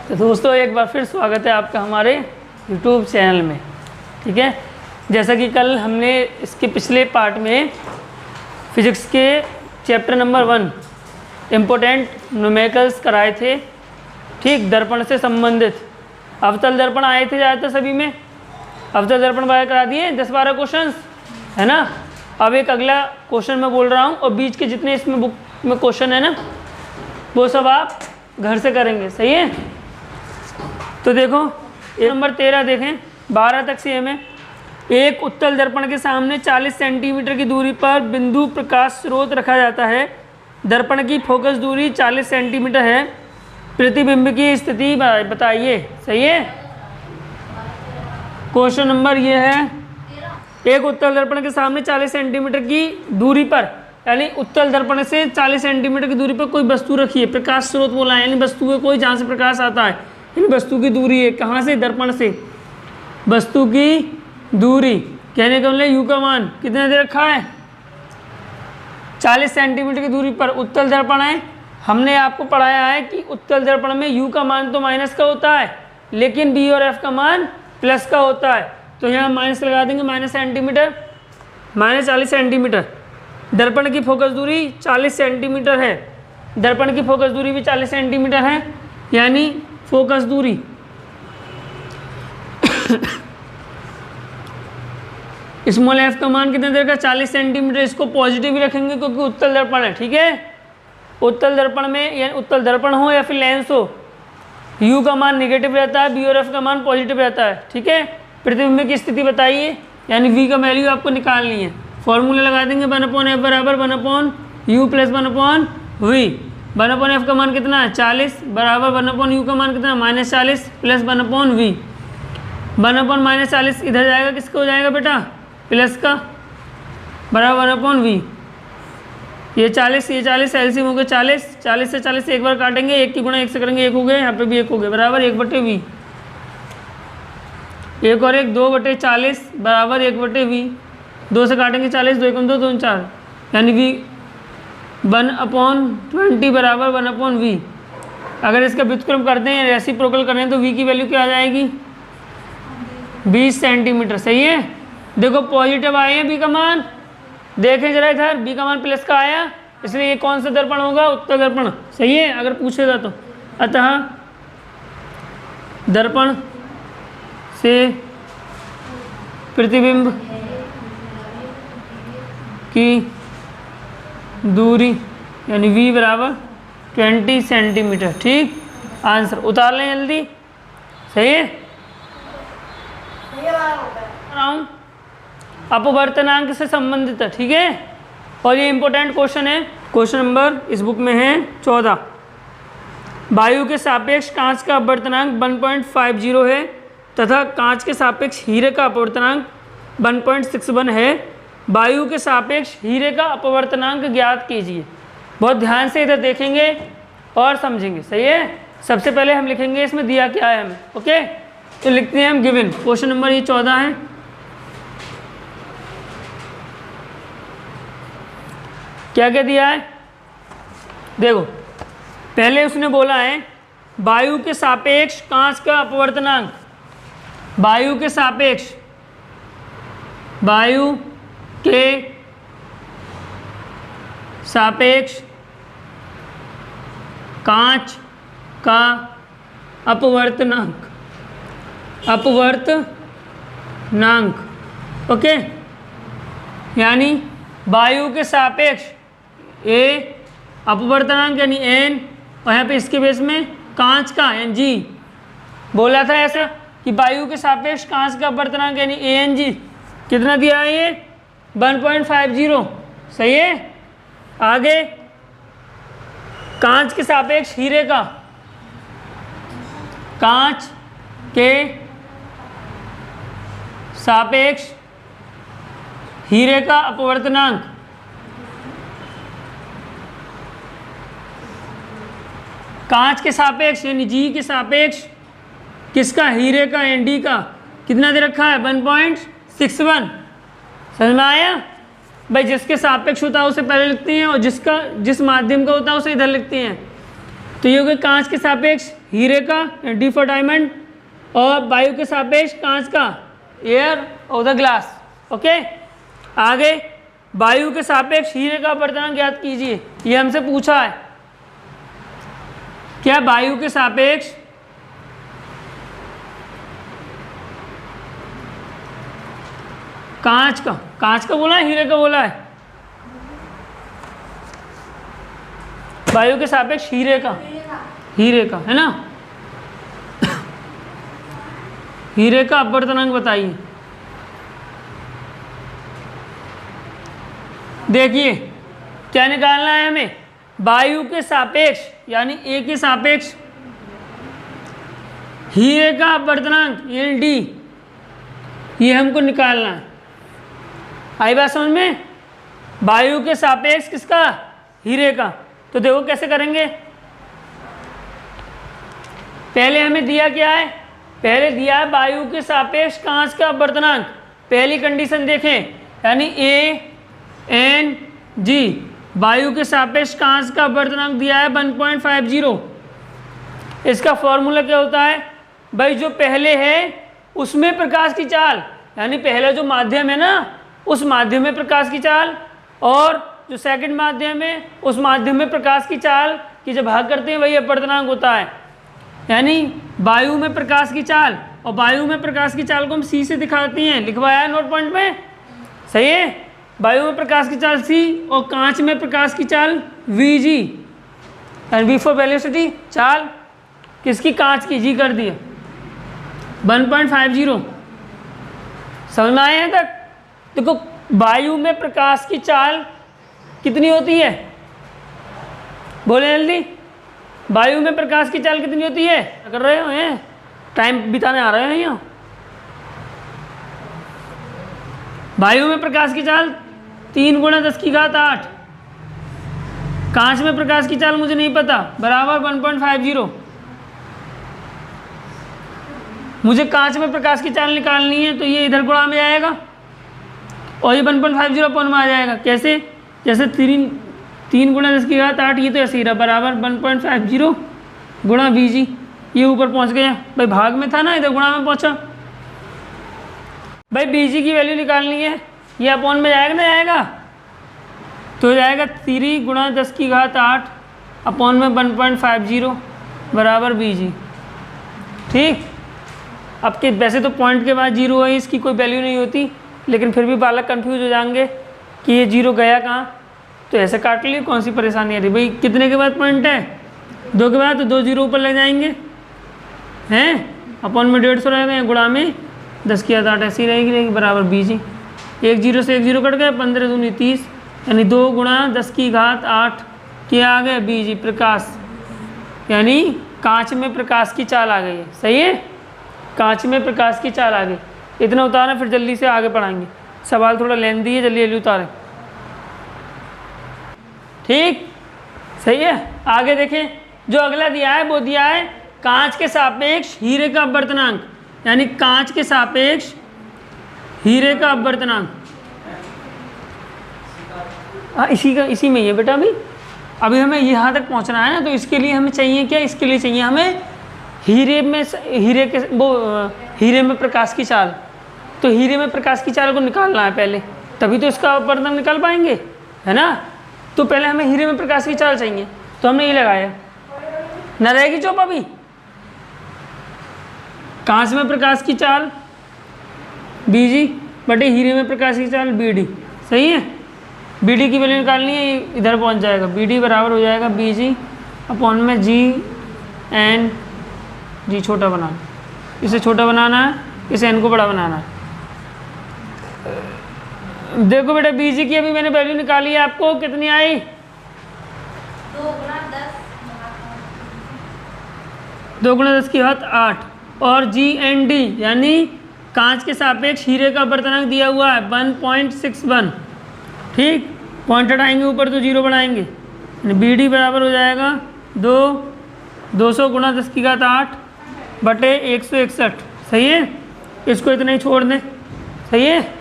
तो दोस्तों एक बार फिर स्वागत है आपका हमारे YouTube चैनल में। ठीक है, जैसा कि कल हमने इसके पिछले पार्ट में फिजिक्स के चैप्टर नंबर 1 इम्पोर्टेंट न्यूमेरिकल्स कराए थे। ठीक, दर्पण से संबंधित अवतल दर्पण आए थे ज़्यादातर सभी में। अवतल दर्पण वाले करा दिए 10-12 क्वेश्चन, है ना। अब एक अगला क्वेश्चन मैं बोल रहा हूँ और बीच के जितने इसमें बुक में क्वेश्चन है ना वो सब आप घर से करेंगे। सही है, तो देखो ये नंबर 13 देखें, 12 तक सेम है। एक उत्तल दर्पण के सामने 40 सेंटीमीटर की दूरी पर बिंदु प्रकाश स्रोत रखा जाता है। दर्पण की फोकस दूरी 40 सेंटीमीटर है। प्रतिबिंब की स्थिति बताइए। सही है, क्वेश्चन नंबर ये है, एक उत्तल दर्पण के सामने 40 सेंटीमीटर की दूरी पर, यानी उत्तल दर्पण से 40 सेंटीमीटर की दूरी पर कोई वस्तु रखी है। प्रकाश स्रोत बोला है, यानी वस्तु है कोई जहाँ से प्रकाश आता है, यानी वस्तु की दूरी है। कहाँ से? दर्पण से। वस्तु की दूरी कहने का मतलब यू का मान कितना दे रखा है? 40 सेंटीमीटर की दूरी पर उत्तल दर्पण है। हमने आपको पढ़ाया है कि उत्तल दर्पण में यू का मान तो माइनस का होता है, लेकिन बी और एफ का मान प्लस का होता है। तो यहाँ माइनस लगा देंगे, माइनस सेंटीमीटर, माइनस 40 सेंटीमीटर। दर्पण की फोकस दूरी 40 सेंटीमीटर है। दर्पण की फोकस दूरी भी 40 सेंटीमीटर है, यानी फोकस दूरी स्मॉल एफ का मान कितना देर का? 40 सेंटीमीटर। इसको पॉजिटिव ही रखेंगे क्योंकि उत्तल दर्पण है। ठीक है, उत्तल दर्पण में यानी उत्तल दर्पण हो या फिर लेंस हो, यू का मान नेगेटिव रहता है, बी और एफ का मान पॉजिटिव रहता है। ठीक है, प्रतिबिंब की स्थिति बताइए, यानी वी का वैल्यू आपको निकालनी है। फॉर्मूला लगा देंगे 1/f बराबर 1/u प्लस 1/v। 1/f का मान कितना है? 40 बराबर 1/u का मान कितना? -40 प्लस 1/v। 1/-40 इधर जाएगा, किसका हो जाएगा बेटा? प्लस का, बराबर 1/v। ये 40 एलसीएम हो गया 40 से 40 से एक बार काटेंगे, 1 की गुणा 1 से करेंगे, 1 हो गए, यहाँ पे भी 1 हो गए, बराबर 1/v। 1 और 1 2/40 बराबर 1/v। 2 से काटेंगे 40, 2 1 2 2 4, यानी v 1/20 बराबर 1/v। अगर इसका व्युत्क्रम करते हैं, रेसिप्रोकल करें, तो v की वैल्यू क्या आ जाएगी? 20 सेंटीमीटर। सही है, देखो पॉजिटिव आए हैं b का मान, देखें जरा इधर, b का मान प्लस का आया, इसलिए ये कौन सा दर्पण होगा? उत्तल दर्पण। सही है, अगर पूछेगा तो। अतः दर्पण से प्रतिबिंब की दूरी यानी v बराबर 20 सेंटीमीटर। ठीक, आंसर उतार लें जल्दी। सही है, अपवर्तनांक से संबंधित है। ठीक है, और ये इंपॉर्टेंट क्वेश्चन है। क्वेश्चन नंबर इस बुक में है 14। वायु के सापेक्ष कांच का अपवर्तनांक 1.50 है तथा कांच के सापेक्ष हीरे का अपवर्तनांक 1.61 है। वायु के सापेक्ष हीरे का अपवर्तनांक ज्ञात कीजिए। बहुत ध्यान से इधर देखेंगे और समझेंगे। सही है, सबसे पहले हम लिखेंगे इसमें दिया क्या है हमें। ओके, तो लिखते हैं हम गिवन। क्वेश्चन नंबर ये 14 है। क्या क्या दिया है देखो, पहले उसने बोला है वायु के सापेक्ष कांच का अपवर्तनांक। वायु के सापेक्ष, वायु के सापेक्ष कांच का अपवर्तनांक, ओके, यानी वायु के सापेक्ष ए अपवर्तनांक यानी एन, और यहाँ पे इसके बेस में कांच का एन जी। बोला था ऐसा कि वायु के सापेक्ष कांच का अपवर्तनांक यानी ए एन जी कितना दिया है? ये 1.50। सही है, आगे कांच के सापेक्ष हीरे का, कांच के सापेक्ष हीरे का अपवर्तनांक, कांच के सापेक्ष यानी जी के सापेक्ष किसका? हीरे का, एन डी का कितना दे रखा है? 1.61। समझ में आया भाई? जिसके सापेक्ष होता है उसे पहले लिखते हैं और जिस माध्यम का होता है उसे इधर लिखते हैं। तो ये हो गया कांच के सापेक्ष हीरे का, डी फॉर डायमंड, और वायु के सापेक्ष कांच का, air of the glass. Okay, आगे वायु के सापेक्ष हीरे का अपवर्तनांक ज्ञात कीजिए, ये हमसे पूछा है। क्या वायु के सापेक्ष कांच का बोला है, हीरे का बोला है? वायु के सापेक्ष हीरे का है ना। हीरे का अपवर्तनांक बताइए। देखिए क्या निकालना है हमें, वायु के सापेक्ष यानी ए के सापेक्ष हीरे का अपवर्तनांक एल डी, ये हमको निकालना है। आई बात समझ में? वायु के सापेक्ष किसका? हीरे का। तो देखो कैसे करेंगे। पहले हमें दिया क्या है, पहले दिया है वायु के सापेक्ष कांच का अपवर्तनांक। पहली कंडीशन देखें, यानी ए एन जी, वायु के सापेक्ष कांच का अपवर्तनांक दिया है 1.50। इसका फॉर्मूला क्या होता है भाई, जो पहले है उसमें प्रकाश की चाल, यानी पहला जो माध्यम है ना उस माध्यम में प्रकाश की चाल, और जो सेकंड माध्यम है उस माध्यम में प्रकाश की चाल की जब भाग करते हैं वही अपवर्तनांक होता है। यानी वायु में प्रकाश की चाल, और वायु में प्रकाश की चाल को हम सी से दिखाते हैं, लिखवाया है नोट पॉइंट में, सही है। वायु में प्रकाश की चाल सी और कांच में प्रकाश की चाल V G, and V for velocity, चाल किसकी? कांच की, जी कर दिया 1.50। समझ में आए हैं तक? देखो वायु में प्रकाश की चाल कितनी होती है, बोले जल्दी। वायु में प्रकाश की चाल कितनी होती है? कर रहे हो हैं, टाइम बिताने आ रहे हैं यहाँ। वायु में प्रकाश की चाल 3 × 10⁸। कांच में प्रकाश की चाल मुझे नहीं पता, बराबर 1.50। मुझे कांच में प्रकाश की चाल निकालनी है, तो ये इधर गुणा में आएगा और ये 1.50 अपन में आ जाएगा। कैसे? जैसे 3 × 10⁸, ये तो ऐसे ही रहा, बराबर 1.50 गुणा वी जी। ये ऊपर पहुंच गया भाई, भाग में था ना, इधर गुणा में पहुंचा। भाई बी जी की वैल्यू निकालनी है, ये अपॉन में जाएगा ना, जाएगा तो जाएगा 3 × 10⁸ अपॉन में 1.50 बराबर बी जी। ठीक, अब के वैसे तो पॉइंट के बाद जीरो है, इसकी कोई वैल्यू नहीं होती, लेकिन फिर भी बालक कंफ्यूज हो जाएंगे कि ये जीरो गया कहाँ, तो ऐसे काट लिए, कौन सी परेशानी आ रही भाई। कितने के बाद पॉइंट है? 2 के बाद, तो 2 जीरो ऊपर लग जाएंगे हैं, अपॉन में 150 रहेगा, गुणा में 10⁸ ऐसी रहेगी बराबर बी जी। 1 0 से 1 0 कट गए, 15 दूनी 30, यानी 2 × 10⁸ क्या आ गया? बी जी, प्रकाश, यानी कांच में प्रकाश की चाल आ गई है। सही है, कांच में प्रकाश की चाल आ गई। इतना उतारें, फिर जल्दी से आगे पढ़ाएंगे, सवाल थोड़ा लेंथी है, जल्दी जल्दी उतारें। ठीक, सही है। आगे देखें, जो अगला दिया है वो दिया है कांच के सापेक्ष हीरे का अपवर्तनांक, यानी कांच के सापेक्ष हीरे का अपवर्तनांक। हाँ, इसी में ही है बेटा। अभी हमें यहाँ तक पहुँचना है ना, तो इसके लिए हमें चाहिए क्या? इसके लिए चाहिए हमें हीरे में प्रकाश की चाल। तो हीरे में प्रकाश की चाल को निकालना है पहले, तभी तो इसका अपवर्तनांक निकाल पाएंगे, है ना। तो पहले हमें हीरे में प्रकाश की चाल चाहिए, तो हमने ये लगाया। न रहेगी चौपा भी, कांच में प्रकाश की चाल बी जी बटे हीरे में प्रकाश की चाल बी डी। सही है, बी डी की वैल्यू निकालनी है, इधर पहुंच जाएगा। बी डी बराबर हो जाएगा बी जी अपॉन में जी एन, जी छोटा बनाना, इसे छोटा बनाना है, इसे एन को बड़ा बनाना है। देखो बेटा बी जी की अभी मैंने वैल्यू निकाली है, आपको कितनी आई? 2 × 10⁸ और जी एन डी यानी कांच के सापेक्ष हीरे का अपवर्तनांक दिया हुआ है 1.61। ठीक, पॉइंट हटाएंगे ऊपर तो जीरो बढ़ाएंगे, बी डी बराबर हो जाएगा 200 × 10⁸ बटे 161। सही है, इसको इतना ही छोड़ दें। सही है,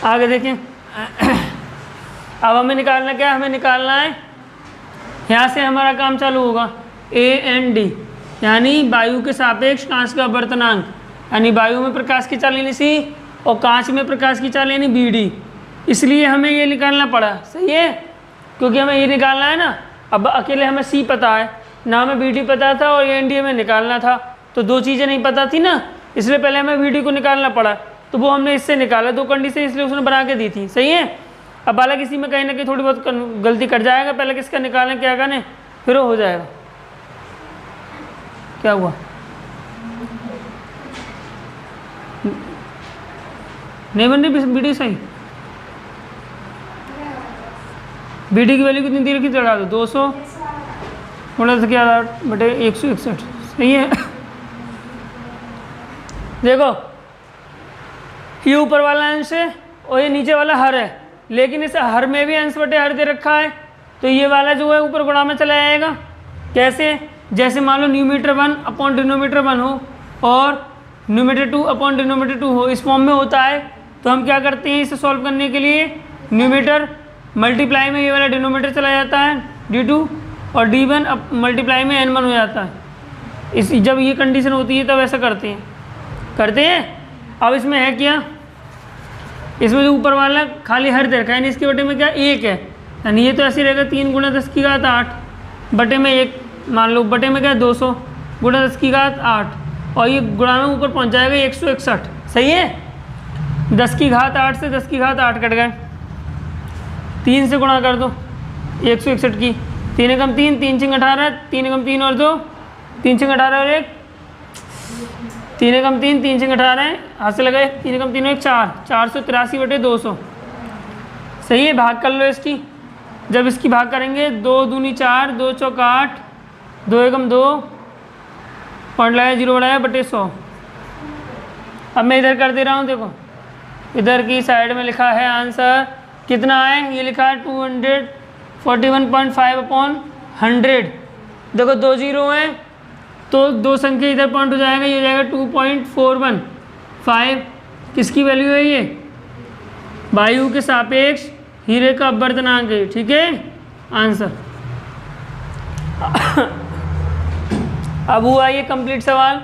आगे देखें। अब हमें निकालना क्या? हमें निकालना है यहाँ से हमारा काम चालू होगा AND, यानी वायु के सापेक्ष कांच का अपवर्तनांक, यानी वायु में प्रकाश की चाल यानी C और कांच में प्रकाश की चाल यानी BD। इसलिए हमें ये निकालना पड़ा, सही है, क्योंकि हमें ये निकालना है ना। अब अकेले हमें C पता है ना, हमें BD पता था और AND हमें निकालना था, तो दो चीज़ें नहीं पता थी ना, इसलिए पहले हमें BD को निकालना पड़ा, तो वो हमने इससे निकाला, दो कंडीशन इसलिए उसने बना के दी थी, सही है। अब हालांकि इसी में कहीं ना कहीं थोड़ी बहुत गलती कर जाएगा, पहले किसका निकालें क्या करें, फिर हो जाएगा। क्या हुआ, नहीं बन रही BD सही, BD की वैल्यू कितनी दी रखी चढ़ा दो 200 थोड़ा सा क्या 161, सही है। देखो ये ऊपर वाला अंश है और ये नीचे वाला हर है, लेकिन इस हर में भी अंश बटे हर दे रखा है, तो ये वाला जो है ऊपर गुणा में चला जाएगा। कैसे, जैसे मान लो न्यूमीटर 1 अपॉन डिनोमीटर 1 हो और न्यूमीटर 2 अपॉन डिनोमीटर 2 हो, इस फॉर्म में होता है, तो हम क्या करते हैं इसे सॉल्व करने के लिए, न्यूमीटर मल्टीप्लाई में ये वाला डिनोमीटर चला जाता है D2 और D1 अब मल्टीप्लाई में N1 हो जाता है। इस जब ये कंडीशन होती है तब ऐसा करते हैं। अब इसमें है क्या, इसमें जो ऊपर वाला खाली हर दे रखा है, यानी इसके बटे में क्या 1 है, यानी ये तो ऐसे रहेगा 3 × 10 की घात 8 बटे में 1, मान लो बटे में क्या 200 × 10 की घात 8, और ये गुणा में ऊपर पहुंच जाएगा 161, सही है। 10 की घात 8 से 10 की घात 8 कट गए, 3 से गुणा कर दो 161 की, 3 × 3 3 × 18, 3 × 3 और 2 3 × 18 और 1, 3 × 3 3 × 18 हाथ से लगाए, 3 × 3 और 1 4, 483 बटे 200, सही है। भाग कर लो इसकी, जब इसकी भाग करेंगे 2 दूनी 4, 2 चौक 8, 2 एकम 2, पॉइंट लगाया 0 बढ़ाया बटे 100। अब मैं इधर कर दे रहा हूँ, देखो इधर की साइड में लिखा है आंसर कितना है, ये लिखा है 241.5 अपॉन 100। देखो 2 जीरो हैं तो 2 संख्या इधर पॉइंट हो जाएगा, ये हो जाएगा 2.415। किसकी वैल्यू है ये, वायु के सापेक्ष हीरे का अपवर्तनांक है, ठीक है आंसर। अब हुआ ये कंप्लीट सवाल,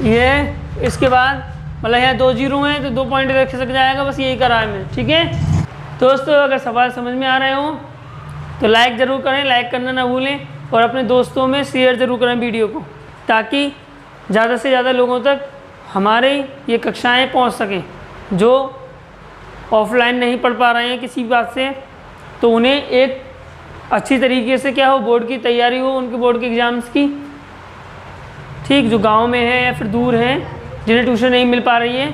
ये इसके बाद मतलब यहाँ 2 जीरो हैं तो 2 पॉइंट रख सक जाएगा, बस यही करा है मैं, ठीक है दोस्तों। अगर सवाल समझ में आ रहे हो तो लाइक ज़रूर करें, लाइक करना ना भूलें, और अपने दोस्तों में शेयर ज़रूर करें वीडियो को, ताकि ज़्यादा से ज़्यादा लोगों तक हमारे ये कक्षाएं पहुंच सकें, जो ऑफलाइन नहीं पढ़ पा रहे हैं किसी बात से, तो उन्हें एक अच्छी तरीके से क्या हो, बोर्ड की तैयारी हो, उनके बोर्ड के एग्ज़ाम्स की, ठीक, जो गांव में है या फिर दूर हैं जिन्हें ट्यूशन नहीं मिल पा रही है,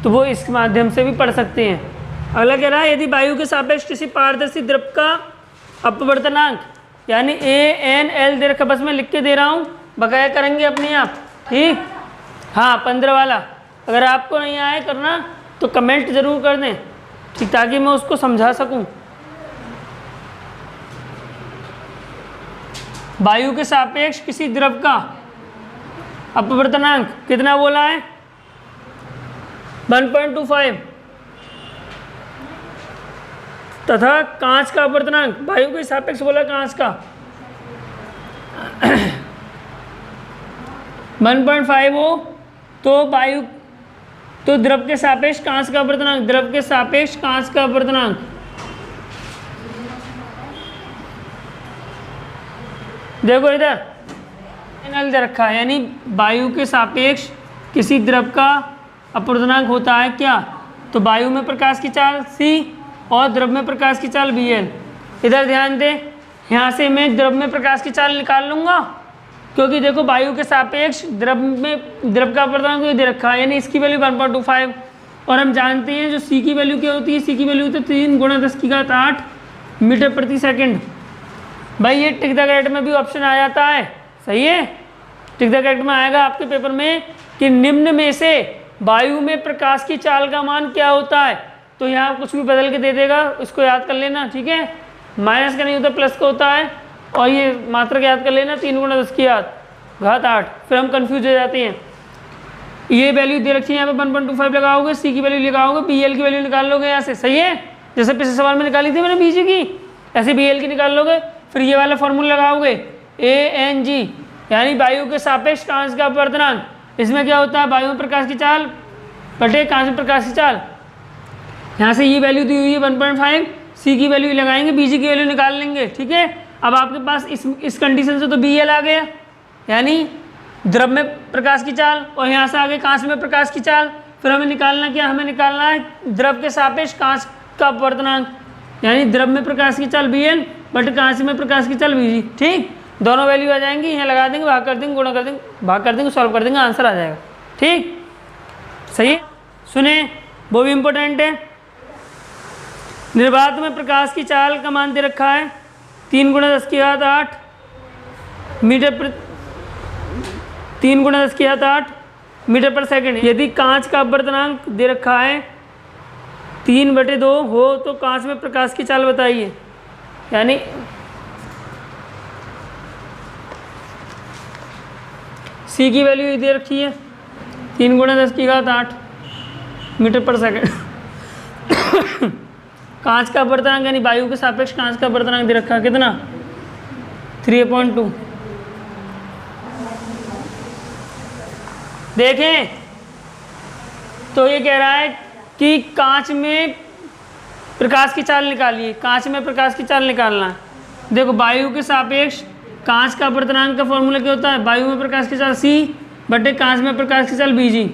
तो वो इस माध्यम से भी पढ़ सकते हैं। अगला कह रहा है, यदि वायु के सापेक्ष किसी पारदर्शी द्रव का अपवर्तनांक यानी ANL दे रखा, बस मैं लिख के दे रहा हूँ, बकाया करेंगे अपने आप, ठीक। हाँ 15 वाला अगर आपको नहीं आए करना तो कमेंट ज़रूर कर दें, ठीक, ताकि मैं उसको समझा सकूं। वायु के सापेक्ष किसी द्रव का अपवर्तनांक कितना बोला है, 1.25, तथा कांच का अपवर्तनांक, वायु के सापेक्ष बोला कांच का 1.5 हो, तो वायु तो द्रव के सापेक्ष कांच का अपवर्तनांक, द्रव के सापेक्ष कांच का अपवर्तनांक, देखो इधर एनएल दे रखा है, यानी वायु के सापेक्ष किसी द्रव का अपवर्तनांक होता है क्या, तो वायु में प्रकाश की चाल C और द्रव में प्रकाश की चाल BL। इधर ध्यान दें, यहाँ से मैं द्रव में प्रकाश की चाल निकाल लूँगा, क्योंकि देखो वायु के सापेक्ष द्रव का अपवर्तनांक तो दे रखा है, यानी इसकी वैल्यू 1.25, और हम जानते हैं जो C की वैल्यू क्या होती है, C की वैल्यू होती है 3 × 10 की घात 8 मीटर प्रति सेकंड। भाई ये टिक द करेक्ट में भी ऑप्शन आ जाता है, सही है, टिक द करेक्ट में आएगा आपके पेपर में कि निम्न में से वायु में प्रकाश की चाल का मान क्या होता है, तो यहाँ कुछ भी बदल के दे देगा, उसको याद कर लेना, ठीक है। माइनस का नहीं होता, प्लस का होता है, और ये मात्रक याद कर लेना 3 × 10 की घात 8, फिर हम कंफ्यूज हो जाते हैं। ये वैल्यू दे रखी है, यहाँ पे 1.25 लगाओगे, C की वैल्यू लगाओगे, BL की वैल्यू निकाल लोगे यहाँ से, सही है, जैसे पिछले सवाल में निकाली थी मैंने BG की, ऐसे BL की निकाल लोगे, फिर ये वाला फॉर्मूला लगाओगे ANG, यानी वायु के सापेक्ष कांच का अपवर्तनांक। इसमें क्या होता है, वायु में प्रकाश की चाल बटे कांच में प्रकाश की चाल। यहाँ से ये वैल्यू दी हुई है 1.5, सी की वैल्यू लगाएंगे, BG की वैल्यू निकाल लेंगे। ठीक है, अब आपके पास इस कंडीशन से तो BL आ गया, यानी द्रव में प्रकाश की चाल, और यहाँ से आगे कांच में प्रकाश की चाल। फिर हमें निकालना क्या, हमें निकालना है द्रव के सापेक्ष कांच का अपवर्तनांक, यानी द्रव में प्रकाश की चाल BL बट कांच में प्रकाश की चाल BG। ठीक, दोनों वैल्यू आ जाएंगी, यहाँ लगा देंगे, भाग कर देंगे, गुणा कर देंगे, भाग कर देंगे, सॉल्व कर देंगे, आंसर आ जाएगा। ठीक, सही है। सुने, वो भी इम्पोर्टेंट है। निर्वात में प्रकाश की चाल का मान दे रखा है 3 × 10⁸ मीटर पर 3 × 10⁸ मीटर पर सेकंड। यदि कांच का अपवर्तनांक दे रखा है 3/2 हो तो कांच में प्रकाश की चाल बताइए, यानी सी की वैल्यू दे रखी है 3 × 10⁸ मीटर पर सेकंड। कांच का अपवर्तनांक यानी वायु के सापेक्ष कांच का अपवर्तनांक दे रखा है कितना, 3/2। देखें तो ये कह रहा है कि कांच में प्रकाश की चाल निकालिए, कांच में प्रकाश की चाल निकालना है। देखो वायु के सापेक्ष कांच का अपवर्तनांक का फॉर्मूला क्या होता है, वायु में प्रकाश की चाल C बटे कांच में प्रकाश की चाल BG।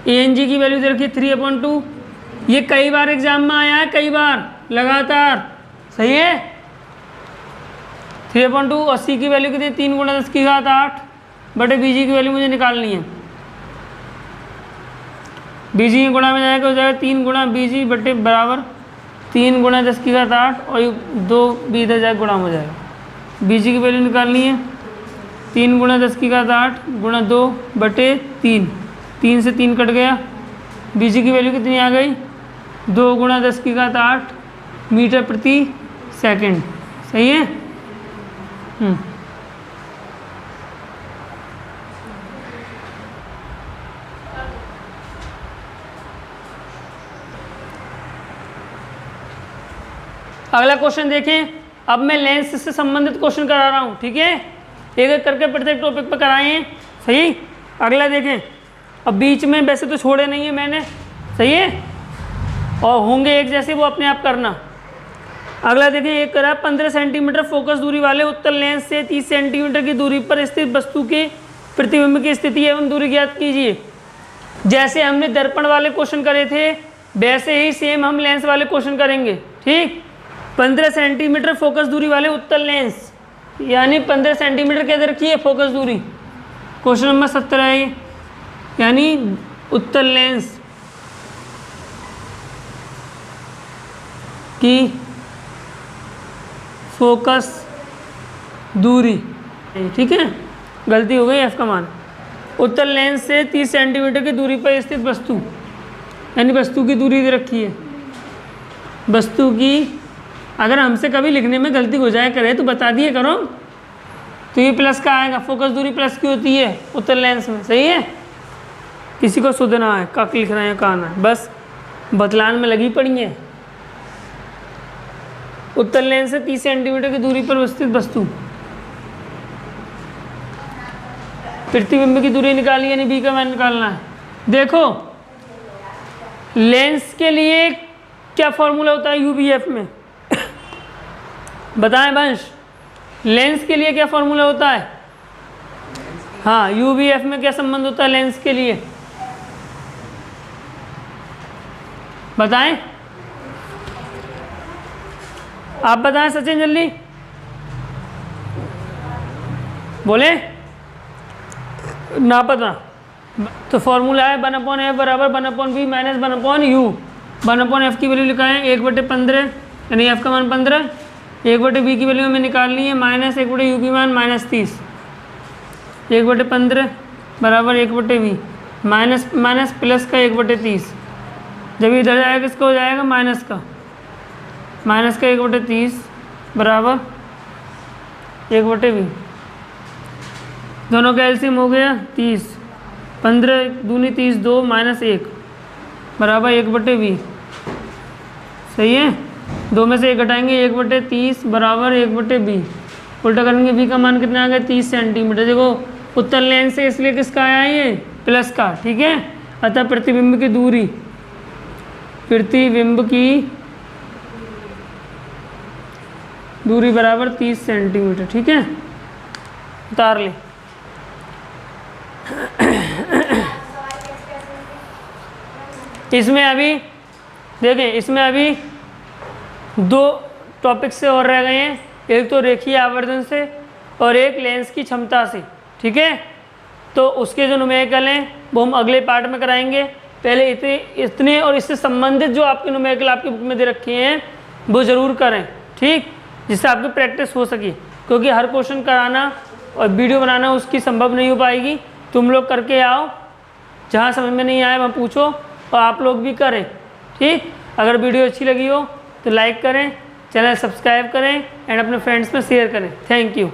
ANG की वैल्यू दे रखी है 3/2। ये कई बार एग्जाम में आया है, कई बार लगातार, सही है। 3/2 और C की वैल्यू कितनी है 3 × 10⁸ बटे BG की वैल्यू मुझे निकालनी है। BG के गुणा में जाएगा, हो जाएगा 3 × BG बटे बराबर 3 × 10⁸ और 2 भी इधर जाएगा, गुणा हो जाएगा। BG की वैल्यू निकालनी है 3 × 10⁸ गुणा 2 बटे 3, 3 से 3 कट गया। BG की वैल्यू कितनी आ गई, 2 × 10⁸ मीटर प्रति सेकंड। सही है। अगला क्वेश्चन देखें। अब मैं लेंस से संबंधित क्वेश्चन करा रहा हूँ, ठीक है, एक एक करके प्रत्येक टॉपिक पर कराएं। सही। अगला देखें, अब बीच में वैसे तो छोड़े नहीं है मैंने, सही है, और होंगे एक जैसे, वो अपने आप करना। अगला देखें, एक करा 15 सेंटीमीटर फोकस दूरी वाले उत्तल लेंस से 30 सेंटीमीटर की दूरी पर स्थित वस्तु के प्रतिबिंब की स्थिति एवं दूरी ज्ञात कीजिए। जैसे हमने दर्पण वाले क्वेश्चन करे थे वैसे ही सेम हम लेंस वाले क्वेश्चन करेंगे। ठीक, 15 सेंटीमीटर फोकस दूरी वाले उत्तल लेंस, यानी 15 सेंटीमीटर के अंदर की है फोकस दूरी। क्वेश्चन नंबर 17 है ये, यानी उत्तल लेंस की फोकस दूरी, ठीक है, गलती हो गई, एफ का मान। उत्तल लेंस से 30 सेंटीमीटर की दूरी पर स्थित वस्तु, यानी वस्तु की दूरी दे रखी है। वस्तु की अगर हमसे कभी लिखने में गलती हो जाए करे तो बता दिए करो, तो ये प्लस का आएगा, फोकस दूरी प्लस की होती है उत्तल लेंस में। सही है, किसी को सुधना है, कक लिख रहे हैं, कहना है, बस बतलान में लगी पड़ी है। उत्तल लेंस से 30 सेंटीमीटर की दूरी पर स्थित वस्तु, प्रतिबिंब की दूरी निकाली, यानी बी का मान निकालना है। देखो लेंस के लिए क्या फॉर्मूला होता है यूबीएफ में, बताएं वंश, लेंस के लिए क्या फॉर्मूला होता है? हाँ, यूबीएफ में क्या संबंध होता है लेंस के लिए, बताएं, आप बताएं सचिन, जल्दी बोले ना पता। तो फॉर्मूला है 1/f बराबर 1/b माइनस 1/u। 1/f की वैल्यू लिखाएं 1/15, यानी f का मान 15, 1/b की वैल्यू हमें निकालनी है माइनस 1/u की मान -30, 1/15 बराबर 1/v, माइनस माइनस प्लस का 1/30। जब इधर जाएगा किसका हो जाएगा, माइनस का, माइनस का 1/30 बराबर 1/v। दोनों का एलसीएम हो गया 30, 15 दूनी 30, 2 माइनस 1 बराबर 1/v। सही है, 2 में से 1 घटाएंगे, 1/30 बराबर 1/b। उल्टा करेंगे v का मान कितना आ गया 30 सेंटीमीटर। देखो उत्तल लेंस से इसलिए किसका आया ये प्लस का, ठीक है। अतः प्रतिबिंब की दूरी, प्रतिबिंब की दूरी बराबर 30 सेंटीमीटर, ठीक है। उतार ले। इसमें अभी देखें, इसमें अभी दो टॉपिक से और रह गए हैं, एक तो रेखीय आवर्धन से और एक लेंस की क्षमता से, ठीक है। तो उसके जो न्यूमेरिकल हैं वो हम अगले पार्ट में कराएंगे। पहले इतने और इससे संबंधित जो आपके न्यूमेरिकल आपकी बुक में दे रखे हैं वो ज़रूर करें, ठीक, जिससे आपकी प्रैक्टिस हो सके, क्योंकि हर क्वेश्चन कराना और वीडियो बनाना उसकी संभव नहीं हो पाएगी। तुम लोग करके आओ, जहाँ समझ में नहीं आए वहाँ पूछो और आप लोग भी करें, ठीक। अगर वीडियो अच्छी लगी हो तो लाइक करें, चैनल सब्सक्राइब करें एंड अपने फ्रेंड्स में शेयर करें। Thank you.